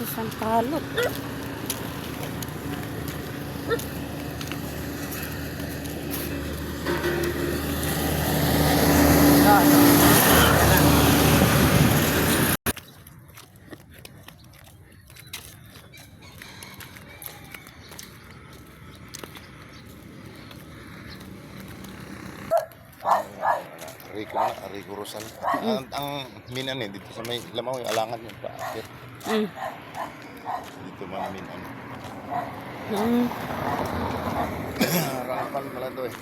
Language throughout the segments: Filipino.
Isang palot. Rico Rosal. Ang minan dito sa may Lamaw, yung alangan yung paakit. Dito man minan. Harapan pala to eh.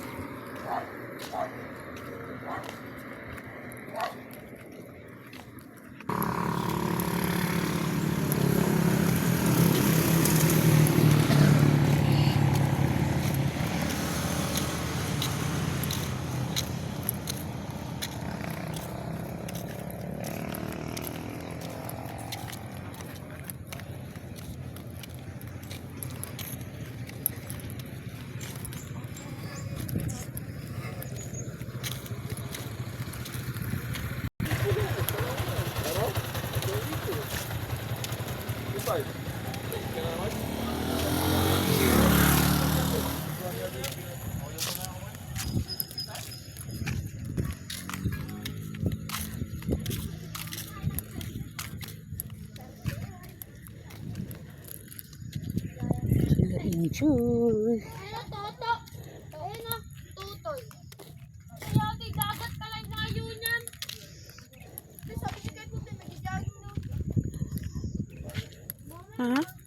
Enjoy. Ayun, toto. Ayun na, tutoy. Kaya di dagat pala yung layo niyan. Sabi si Kate, nag-jogging daw. Ha?